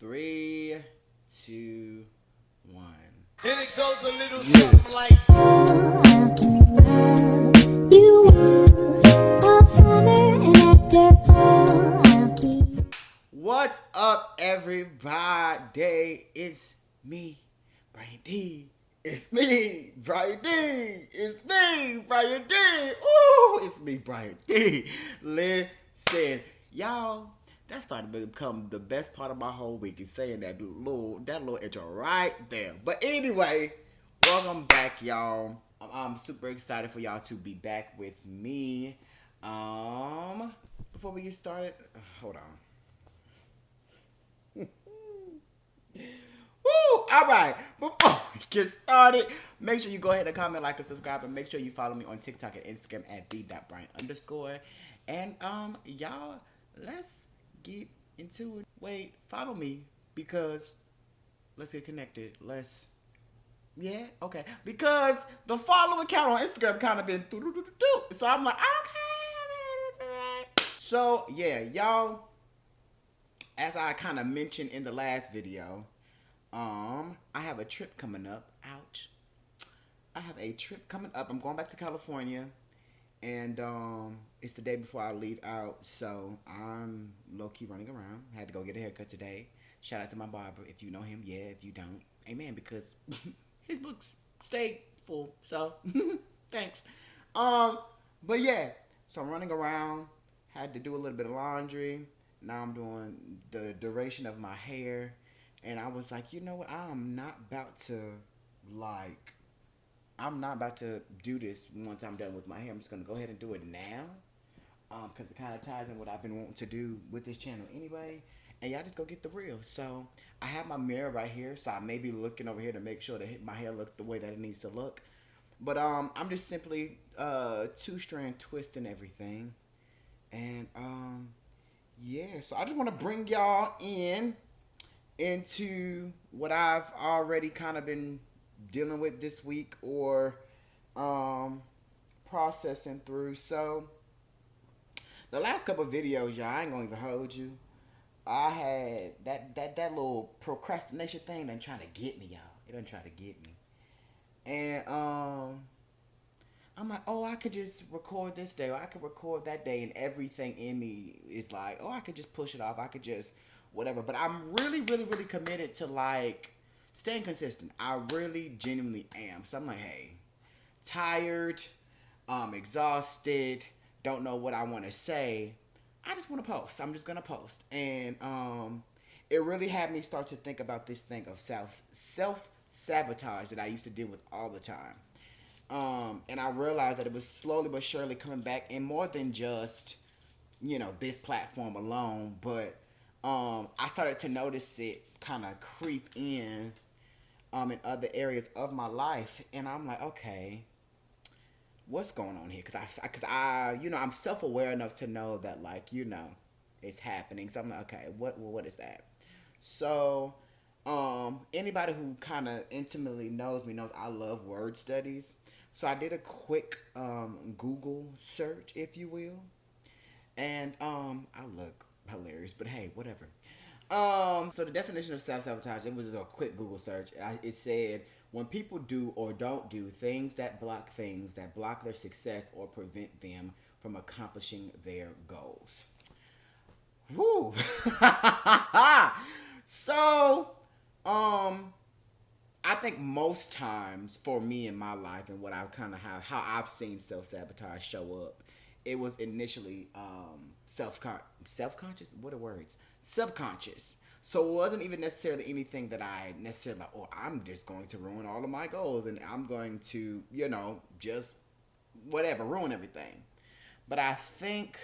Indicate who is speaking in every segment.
Speaker 1: Three, two, one.
Speaker 2: And it goes a little something like.
Speaker 3: How can love you all summer and after fall I'll keep.
Speaker 1: What's up, everybody? It's me, Brian D. It's me, Brian D. It's me, Brian D. Ooh, it's me, Brian D. Listen, y'all, that started to become the best part of my whole week is saying that little intro right there. But anyway, welcome back, y'all. I'm super excited for y'all to be back with me. Before we get started, hold on. Woo! All right. Before we get started, make sure you go ahead and comment, like, and subscribe, and make sure you follow me on TikTok and Instagram at @b.brian_. And y'all, let's get into it. Wait, follow me because let's get connected. Okay. Because the follow account on Instagram kind of been so I'm like, okay. So yeah, y'all. As I kind of mentioned in the last video, I have a trip coming up. Ouch. I have a trip coming up. I'm going back to California, and it's the day before I leave out, so I'm low-key running around. Had to go get a haircut today. Shout out to my barber. If you know him, yeah. If you don't, amen, because his books stay full, so thanks. But yeah, so I'm running around. Had to do a little bit of laundry. Now I'm doing the duration of my hair. And I was like, you know what? I'm not about to do this once I'm done with my hair. I'm just going to go ahead and do it now. Because it kind of ties in what I've been wanting to do with this channel anyway. And y'all just go get the real. So I have my mirror right here. So I may be looking over here to make sure that my hair looks the way that it needs to look. But I'm just simply 2-strand twisting everything. And yeah, so I just want to bring y'all into what I've already kind of been dealing with this week or processing through. So the last couple of videos, y'all, I ain't gonna even hold you. I had that little procrastination thing done trying to get me, y'all. It done try to get me. And I'm like, oh, I could just record this day, or I could record that day, and everything in me is like, oh, I could just push it off. I could just whatever. But I'm really, really, really committed to like staying consistent. I really, genuinely am. So I'm like, hey, tired, exhausted, don't know what I want to say. I just want to post. I'm just gonna post, and it really had me start to think about this thing of self sabotage that I used to deal with all the time. And I realized that it was slowly but surely coming back, and more than just, this platform alone, but I started to notice it kind of creep in other areas of my life, and I'm like, okay, what's going on here? Because I'm self-aware enough to know that, like, it's happening. So I'm like, okay, what is that? So, anybody who kind of intimately knows me knows I love word studies. So I did a quick Google search, if you will, and I look hilarious, but hey, whatever. So the definition of self-sabotage, it was a quick Google search. It said, when people do or don't do things that block their success or prevent them from accomplishing their goals. Woo! So, I think most times for me in my life and what I kind of have, how I've seen self-sabotage show up, it was initially self-conscious. What are words? Subconscious. So it wasn't even necessarily anything that I necessarily like, oh, I'm just going to ruin all of my goals and I'm going to, just whatever, ruin everything. But I think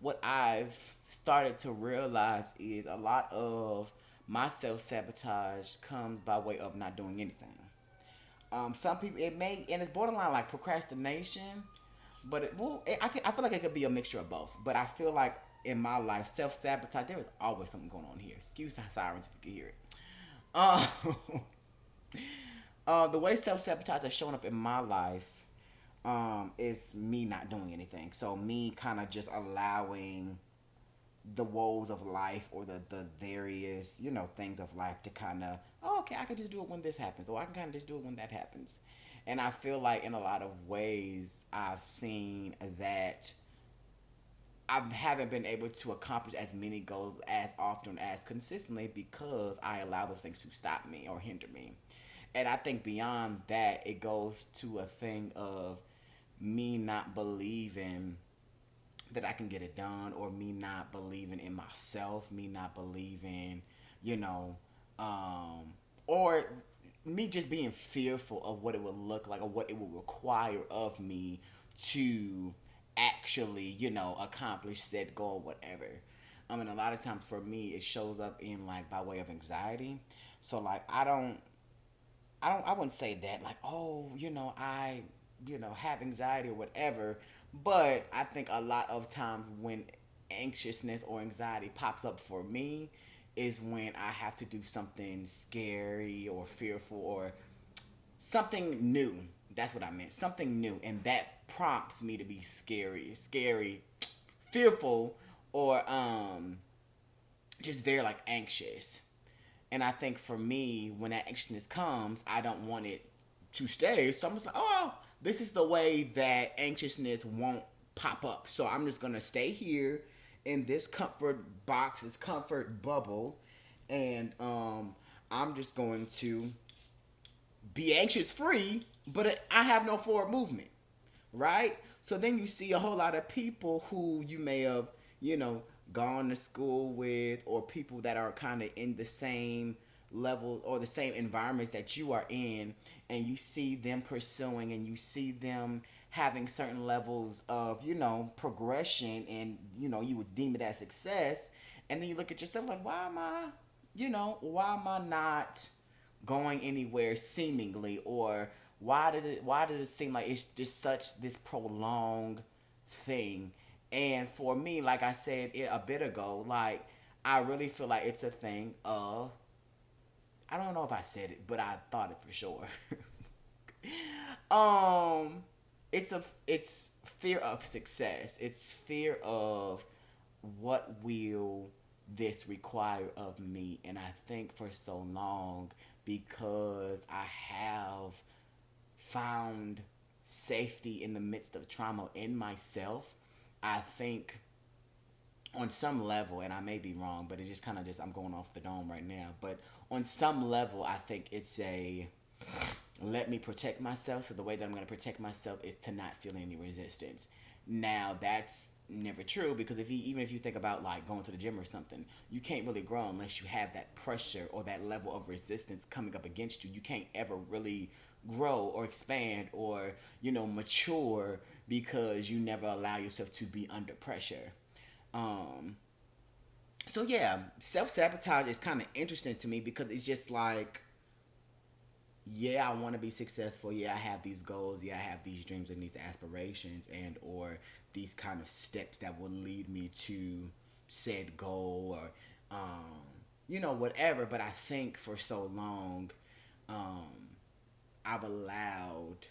Speaker 1: what I've started to realize is a lot of my self-sabotage comes by way of not doing anything. Some people, and it's borderline like procrastination, but I feel like it could be a mixture of both. But I feel like in my life, self-sabotage, there is always something going on here. Excuse the sirens if you can hear it. The way self-sabotage has shown up in my life is me not doing anything. So me kind of just allowing the woes of life or the various, things of life to kind of, oh, okay, I can just do it when this happens, or I can kind of just do it when that happens. And I feel like in a lot of ways, I've seen that I haven't been able to accomplish as many goals as often as consistently because I allow those things to stop me or hinder me. And I think beyond that, it goes to a thing of me not believing that I can get it done, or me not believing in myself, me not believing, you know, um, or me just being fearful of what it would look like or what it would require of me to actually, accomplish said goal, whatever. I mean, a lot of times for me, it shows up in like by way of anxiety. So like, I wouldn't say that like, oh, I, have anxiety or whatever. But I think a lot of times when anxiousness or anxiety pops up for me is when I have to do something scary or fearful or something new. That's what I meant. Something new. And that prompts me to be scary, fearful, or just very like anxious. And I think for me, when that anxiousness comes, I don't want it to stay. So I'm just like, oh, this is the way that anxiousness won't pop up. So I'm just gonna stay here in this comfort box, this comfort bubble, and I'm just going to be anxious free, but I have no forward movement, right? So then you see a whole lot of people who you may have, gone to school with, or people that are kind of in the same level or the same environments that you are in, and you see them pursuing and you see them having certain levels of, progression, and, you would deem it as success. And then you look at yourself like, why am I not going anywhere seemingly, or why does it seem like it's just such this prolonged thing? And for me, like I said it a bit ago, like I really feel like it's a thing of, I don't know if I said it, but I thought it for sure. um it's fear of success. It's fear of what will this require of me. And I think for so long, because I have found safety in the midst of trauma in myself, I think on some level, and I may be wrong, but it just kind of just, I'm going off the dome right now, but on some level, I think it's a, let me protect myself. So the way that I'm going to protect myself is to not feel any resistance. Now that's never true, because even if you think about like going to the gym or something, you can't really grow unless you have that pressure or that level of resistance coming up against you. You can't ever really grow or expand or mature, because you never allow yourself to be under pressure. um so yeah, self-sabotage is kind of interesting to me, because it's just like, yeah, I want to be successful. Yeah, I have these goals. Yeah, I have these dreams and these aspirations, and or these kind of steps that will lead me to said goal, or whatever. But I think for so long, um, I've allowed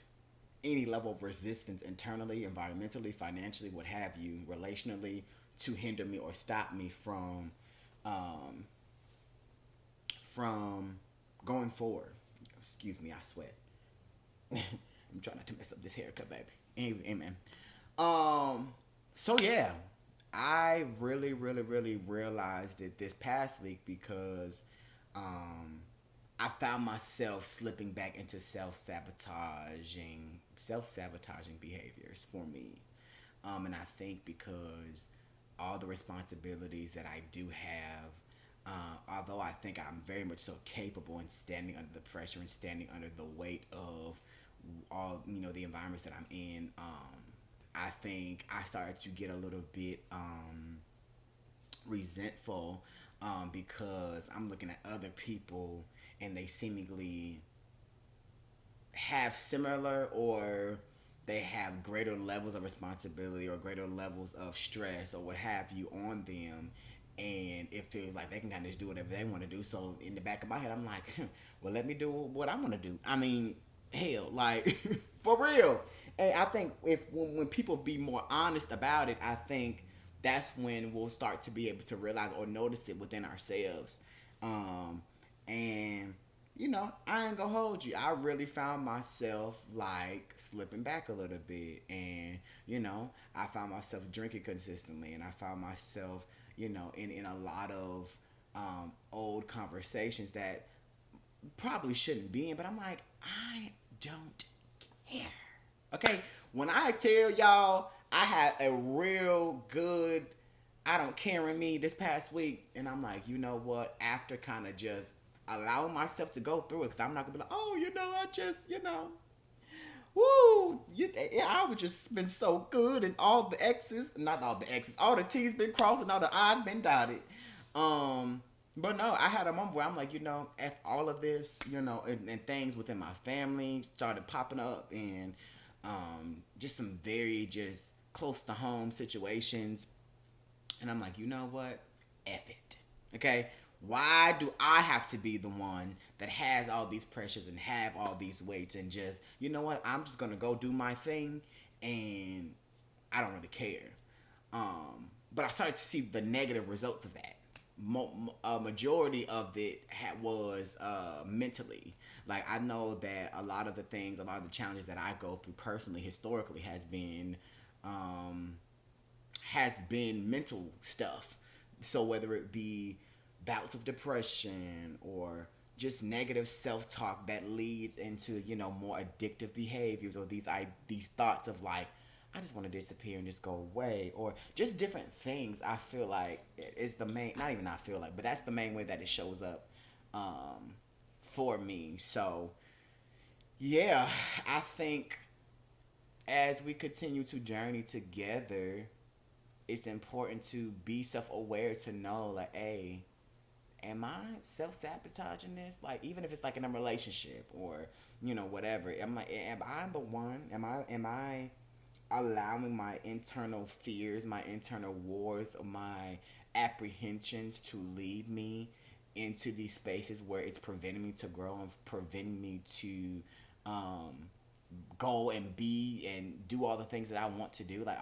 Speaker 1: any level of resistance internally, environmentally, financially, what have you, relationally, to hinder me or stop me um, from going forward. Excuse me, I sweat. I'm trying not to mess up this haircut, baby. Amen. Um, so yeah, I really, really, really realized it this past week, because um, I found myself slipping back into self sabotaging behaviors for me. And I think because all the responsibilities that I do have, although I think I'm very much so capable in standing under the pressure and standing under the weight of all, the environments that I'm in, I think I started to get a little bit resentful, because I'm looking at other people and they seemingly have similar, or they have greater levels of responsibility or greater levels of stress or what have you on them, and it feels like they can kind of just do whatever they want to do. So in the back of my head, I'm like, well, let me do what I want to do. I mean, hell, like for real. And I think if when people be more honest about it, I think that's when we'll start to be able to realize or notice it within ourselves. Um, and I ain't gonna hold you. I really found myself like slipping back a little bit, and I found myself drinking consistently, and I found myself, in a lot of old conversations that probably shouldn't be in, but I'm like, I don't care. Okay, when I tell y'all I had a real good I don't care in me this past week, and I'm like, you know what? After kind of just allowing myself to go through it, because I'm not gonna be like, oh, I just, woo, I would just been so good, and all the X's, not all the X's, all the T's been crossed, and all the I's been dotted. Um, but no, I had a moment where I'm like, if all of this, and things within my family started popping up, and just some very just close to home situations, and I'm like, you know what? F it. Okay? Why do I have to be the one that has all these pressures and have all these weights and just, you know what? I'm just going to go do my thing and I don't really care. But I started to see the negative results of that. A majority of it was mentally. Like, I know that a lot of the things, a lot of the challenges that I go through personally, historically, has been mental stuff. So whether it be bouts of depression or just negative self-talk that leads into more addictive behaviors, or these thoughts of like, I just want to disappear and just go away, or just different things. I feel like it's the main, not even I feel like, but that's the main way that it shows up for me. So yeah, I think as we continue to journey together, it's important to be self-aware, to know like, hey, am I self-sabotaging this? Like, even if it's like in a relationship or whatever, am I the one? Am I allowing my internal fears, my internal wars, my apprehensions to lead me into these spaces where it's preventing me to grow and preventing me to um, go and be and do all the things that I want to do? Like,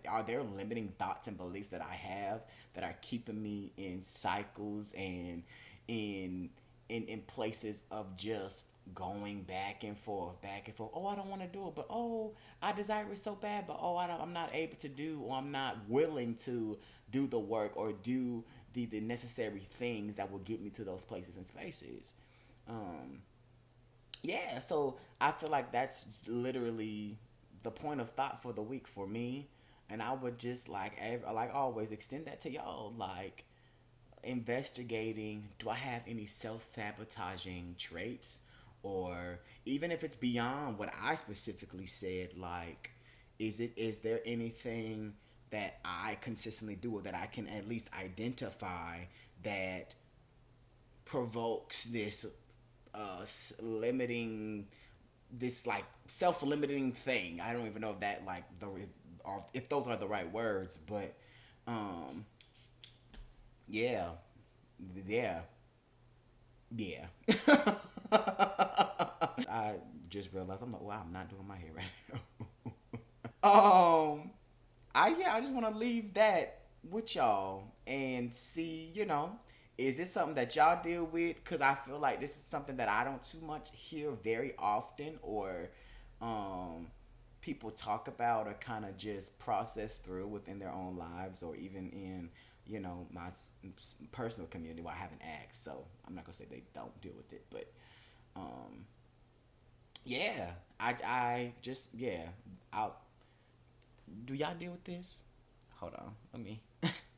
Speaker 1: are there limiting thoughts and beliefs that I have that are keeping me in cycles and in in places of just going back and forth. Oh, I don't want to do it, but oh, I desire it so bad, but oh, I'm not able to do, or I'm not willing to do the work or do the necessary things that will get me to those places and spaces. Um, yeah, so I feel like that's literally the point of thought for the week for me, and I would just like always extend that to y'all. Like, investigating, do I have any self-sabotaging traits, or even if it's beyond what I specifically said, like, is there anything that I consistently do, or that I can at least identify, that provokes this limiting, this like self-limiting thing. I don't even know if that like the or if those are the right words, but um yeah, yeah, yeah. I just realized, I'm like, wow, I'm not doing my hair right now. I just want to leave that with y'all and see, is this something that y'all deal with? Because I feel like this is something that I don't too much hear very often, or um, people talk about, or kind of just process through within their own lives, or even in, my personal community where I haven't asked. So I'm not going to say they don't deal with it, but um, yeah, I just, yeah, I'll, do y'all deal with this? Hold on, let me,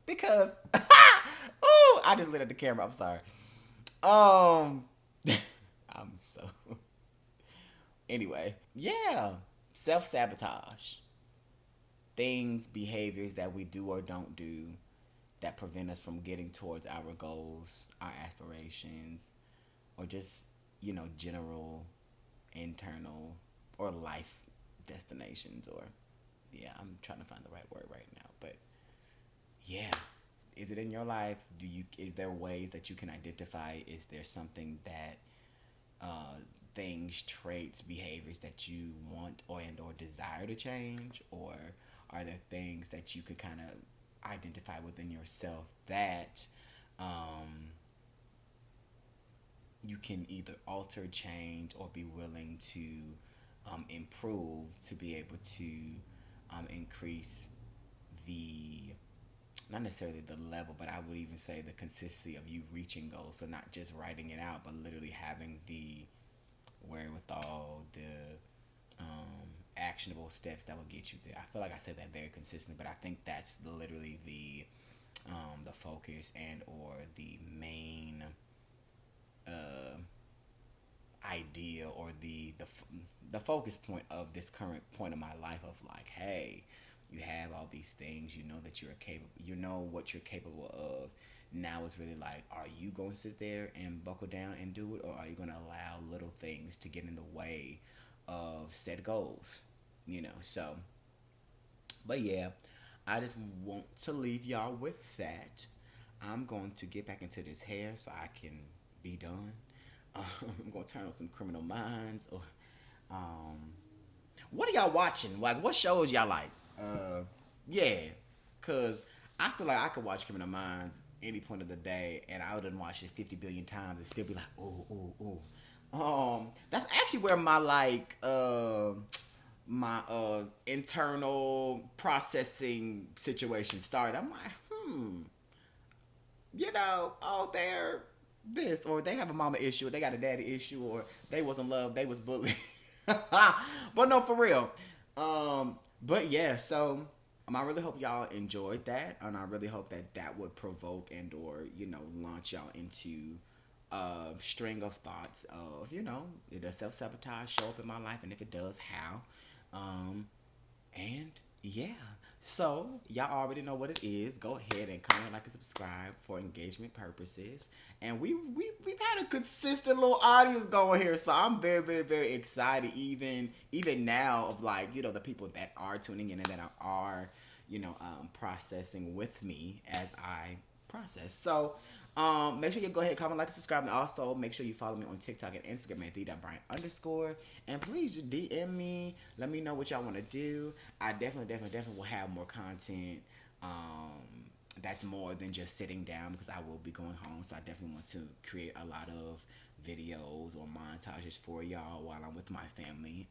Speaker 1: because, oh, I just lit up the camera. I'm sorry. Um, I'm so. Anyway, yeah, self sabotage, things, behaviors that we do or don't do that prevent us from getting towards our goals, our aspirations, or just general, internal, or life destinations, or yeah, I'm trying to find the right word right now, but yeah, is it in your life? Is there ways that you can identify? Is there something that uh, things, traits, behaviors that you want or desire to change, or are there things that you could kind of identify within yourself that um, you can either alter, change, or be willing to improve to be able to increase the not necessarily the level, but I would even say the consistency of you reaching goals. So not just writing it out, but literally having the wherewithal, the actionable steps that will get you there. I feel like I said that very consistently, but I think that's literally the focus and or the main uh, idea or the focus point of this current point of my life of like, hey, you have all these things, you know that you're capable, you know what you're capable of. Now it's really like, are you going to sit there and buckle down and do it, or are you going to allow little things to get in the way of set goals? You know, so, but yeah, I just want to leave y'all with that. I'm going to get back into this hair so I can be done. I'm going to turn on some Criminal Minds. Or, um, what are y'all watching? Like, what shows y'all like? Yeah, cause I feel like I could watch Criminal Minds any point of the day, and I wouldn't watch it 50 billion times and still be like, ooh, ooh, ooh. That's actually where my like, my internal processing situation started. I'm like, you know, oh, they're this, or they have a mama issue, or they got a daddy issue, or they wasn't loved, they was bullied. But no, for real. But yeah, so I really hope y'all enjoyed that, and I really hope that that would provoke and or launch y'all into a string of thoughts of does self sabotage show up in my life, and if it does, how? And yeah, so y'all already know what it is. Go ahead and comment, like, and subscribe for engagement purposes. And we've had a consistent little audience going here, so I'm very, very, very excited. Even now of like the people that are tuning in and that are processing with me as I process. So make sure you go ahead, comment, like, and subscribe, and also make sure you follow me on TikTok and Instagram at the.Bryant_. And please just DM me. Let me know what y'all want to do. I definitely will have more content. That's more than just sitting down because I will be going home. So I definitely want to create a lot of videos or montages for y'all while I'm with my family.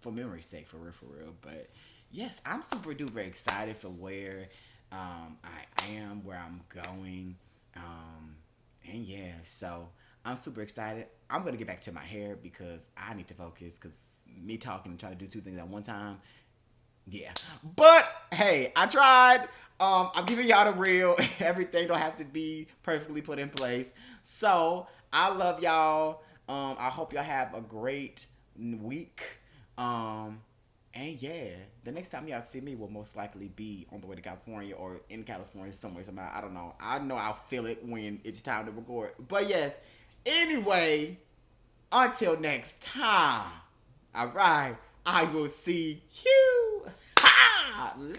Speaker 1: For memory's sake, for real. But yes, I'm super duper excited for where I am, where I'm going. And yeah, so I'm super excited. I'm going to get back to my hair because I need to focus because me talking and trying to do two things at one time. Yeah. But hey, I tried. I'm giving y'all the real. Everything don't have to be perfectly put in place. So I love y'all. I hope y'all have a great week. And yeah, the next time y'all see me will most likely be on the way to California or in California somewhere. I don't know. I know I'll feel it when it's time to record. But yes, anyway, until next time. All right, I will see you later.